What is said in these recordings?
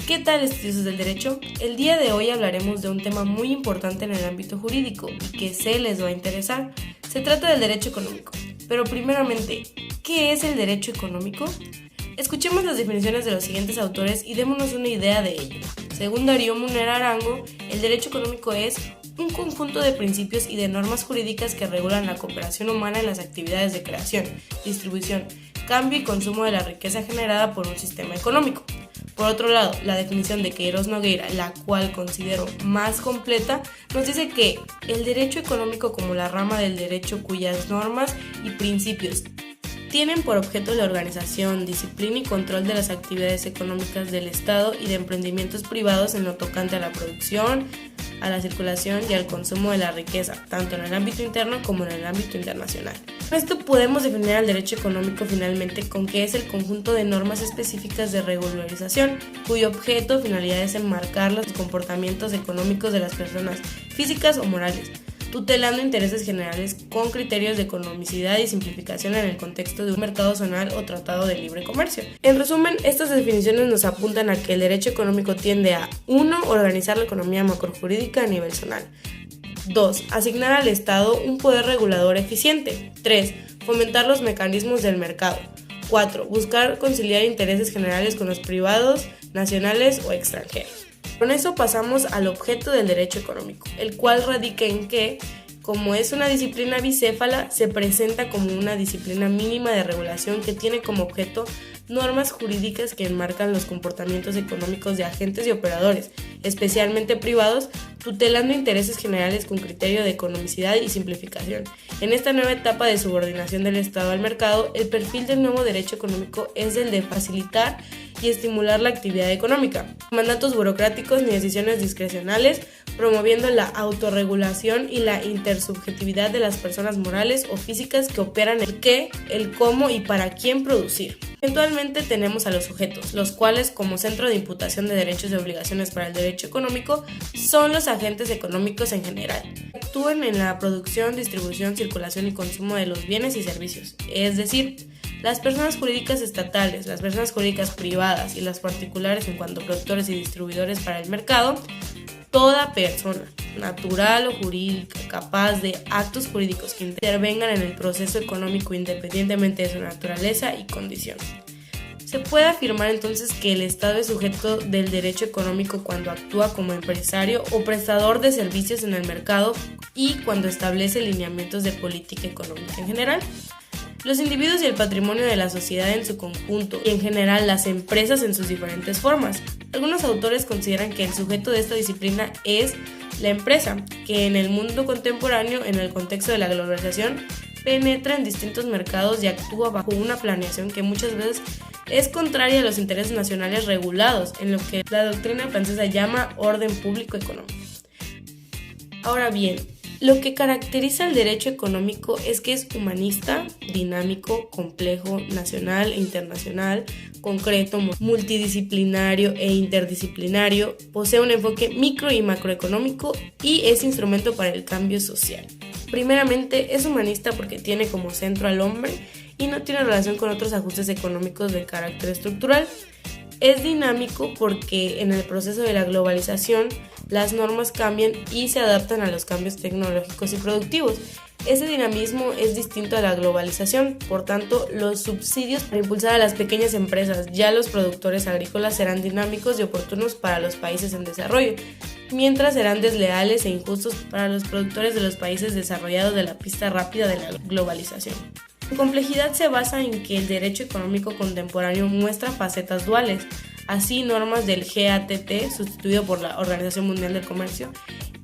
¿Qué tal, estudiosos del derecho? El día de hoy hablaremos de un tema muy importante en el ámbito jurídico y que se les va a interesar. Se trata del derecho económico. Pero primeramente, ¿qué es el derecho económico? Escuchemos las definiciones de los siguientes autores y démonos una idea de ello. Según Darío Munera Arango, el derecho económico es un conjunto de principios y de normas jurídicas que regulan la cooperación humana en las actividades de creación, distribución, cambio y consumo de la riqueza generada por un sistema económico. Por otro lado, la definición de Queiroz Nogueira, la cual considero más completa, nos dice que el derecho económico como la rama del derecho cuyas normas y principios tienen por objeto la organización, disciplina y control de las actividades económicas del Estado y de emprendimientos privados en lo tocante a la producción, a la circulación y al consumo de la riqueza, tanto en el ámbito interno como en el ámbito internacional. Con esto podemos definir al derecho económico finalmente con que es el conjunto de normas específicas de regularización, cuyo objeto o finalidad es enmarcar los comportamientos económicos de las personas físicas o morales, tutelando intereses generales con criterios de economicidad y simplificación en el contexto de un mercado zonal o tratado de libre comercio. En resumen, estas definiciones nos apuntan a que el derecho económico tiende a 1. Organizar la economía macrojurídica a nivel zonal. 2. Asignar al Estado un poder regulador eficiente. 3. Fomentar los mecanismos del mercado. 4. Buscar conciliar intereses generales con los privados, nacionales o extranjeros. Con eso pasamos al objeto del derecho económico, el cual radica en que, como es una disciplina bicéfala, se presenta como una disciplina mínima de regulación que tiene como objeto normas jurídicas que enmarcan los comportamientos económicos de agentes y operadores, especialmente privados, tutelando intereses generales con criterio de economicidad y simplificación. En esta nueva etapa de subordinación del Estado al mercado, el perfil del nuevo derecho económico es el de facilitar y estimular la actividad económica, mandatos burocráticos ni decisiones discrecionales, promoviendo la autorregulación y la intersubjetividad de las personas morales o físicas que operan el qué, el cómo y para quién producir. Eventualmente tenemos a los sujetos, los cuales como centro de imputación de derechos y obligaciones para el derecho económico son los agentes económicos en general. Actúan en la producción, distribución, circulación y consumo de los bienes y servicios, es decir, las personas jurídicas estatales, las personas jurídicas privadas y las particulares en cuanto a productores y distribuidores para el mercado, toda persona, natural o jurídica, capaz de actos jurídicos que intervengan en el proceso económico independientemente de su naturaleza y condición. Se puede afirmar entonces que el Estado es sujeto del derecho económico cuando actúa como empresario o prestador de servicios en el mercado y cuando establece lineamientos de política económica en general. Los individuos y el patrimonio de la sociedad en su conjunto y en general las empresas en sus diferentes formas. Algunos autores consideran que el sujeto de esta disciplina es la empresa, que en el mundo contemporáneo, en el contexto de la globalización, penetra en distintos mercados y actúa bajo una planeación que muchas veces es contraria a los intereses nacionales regulados, en lo que la doctrina francesa llama orden público económico. Ahora bien, lo que caracteriza al derecho económico es que es humanista, dinámico, complejo, nacional e internacional, concreto, multidisciplinario e interdisciplinario, posee un enfoque micro y macroeconómico y es instrumento para el cambio social. Primeramente, es humanista porque tiene como centro al hombre y no tiene relación con otros ajustes económicos de carácter estructural. Es dinámico porque en el proceso de la globalización las normas cambian y se adaptan a los cambios tecnológicos y productivos. Ese dinamismo es distinto a la globalización, por tanto, los subsidios para impulsar a las pequeñas empresas y a los productores agrícolas serán dinámicos y oportunos para los países en desarrollo, mientras serán desleales e injustos para los productores de los países desarrollados de la pista rápida de la globalización. Su complejidad se basa en que el derecho económico contemporáneo muestra facetas duales. Así, normas del GATT, sustituido por la Organización Mundial del Comercio,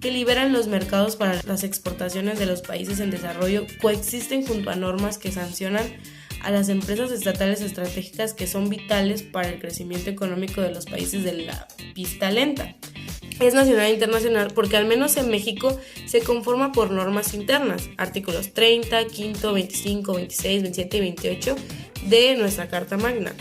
que liberan los mercados para las exportaciones de los países en desarrollo, coexisten junto a normas que sancionan a las empresas estatales estratégicas que son vitales para el crecimiento económico de los países de la pista lenta. Es nacional e internacional porque al menos en México se conforma por normas internas, artículos 30, 5, 25, 26, 27 y 28 de nuestra Carta Magna.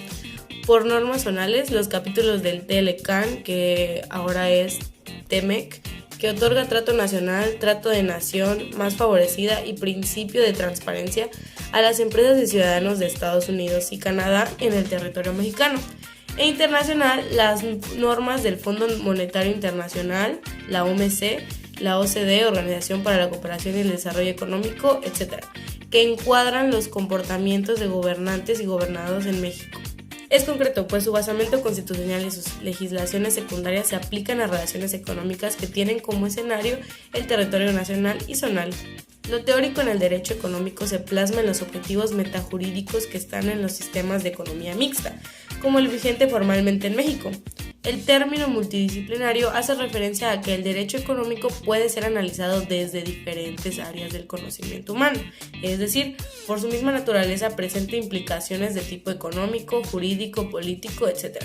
Por normas zonales, los capítulos del TLCAN, que ahora es TEMEC, que otorga trato nacional, trato de nación más favorecida y principio de transparencia a las empresas y ciudadanos de Estados Unidos y Canadá en el territorio mexicano. e internacional, las normas del Fondo Monetario Internacional, la OMC, la OCDE, Organización para la Cooperación y el Desarrollo Económico, etc., que encuadran los comportamientos de gobernantes y gobernados en México. Es concreto, pues su basamento constitucional y sus legislaciones secundarias se aplican a relaciones económicas que tienen como escenario el territorio nacional y zonal. Lo teórico en el derecho económico se plasma en los objetivos metajurídicos que están en los sistemas de economía mixta, como el vigente formalmente en México. El término multidisciplinario hace referencia a que el derecho económico puede ser analizado desde diferentes áreas del conocimiento humano, es decir, por su misma naturaleza presenta implicaciones de tipo económico, jurídico, político, etc.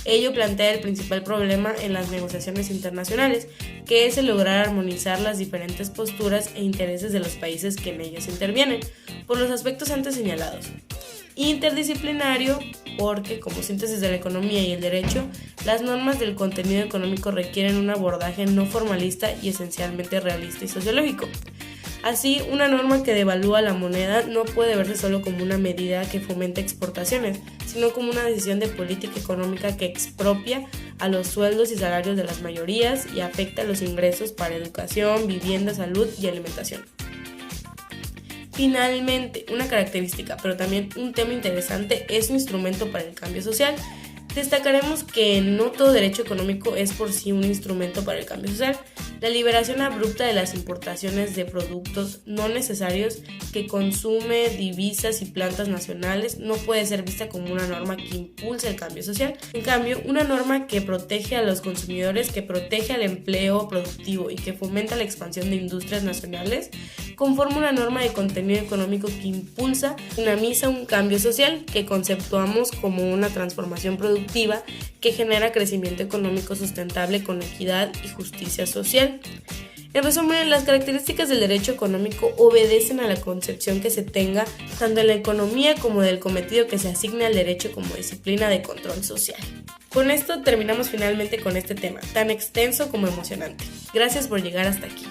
Ello plantea el principal problema en las negociaciones internacionales, que es el lograr armonizar las diferentes posturas e intereses de los países que en ellas intervienen, por los aspectos antes señalados. Interdisciplinario, porque como síntesis de la economía y el derecho, las normas del contenido económico requieren un abordaje no formalista y esencialmente realista y sociológico. Así, una norma que devalúa la moneda no puede verse solo como una medida que fomenta exportaciones, sino como una decisión de política económica que expropia a los sueldos y salarios de las mayorías y afecta los ingresos para educación, vivienda, salud y alimentación. Finalmente, una característica, pero también un tema interesante, es su instrumento para el cambio social. Destacaremos que no todo derecho económico es por sí un instrumento para el cambio social. La liberación abrupta de las importaciones de productos no necesarios que consume divisas y plantas nacionales no puede ser vista como una norma que impulse el cambio social. En cambio, una norma que protege a los consumidores, que protege al empleo productivo y que fomenta la expansión de industrias nacionales, conforma una norma de contenido económico que impulsa, dinamiza un cambio social que conceptuamos como una transformación productiva que genera crecimiento económico sustentable con equidad y justicia social. En resumen, las características del derecho económico obedecen a la concepción que se tenga tanto en la economía como del cometido que se asigne al derecho como disciplina de control social. Con esto terminamos finalmente con este tema, tan extenso como emocionante. Gracias por llegar hasta aquí.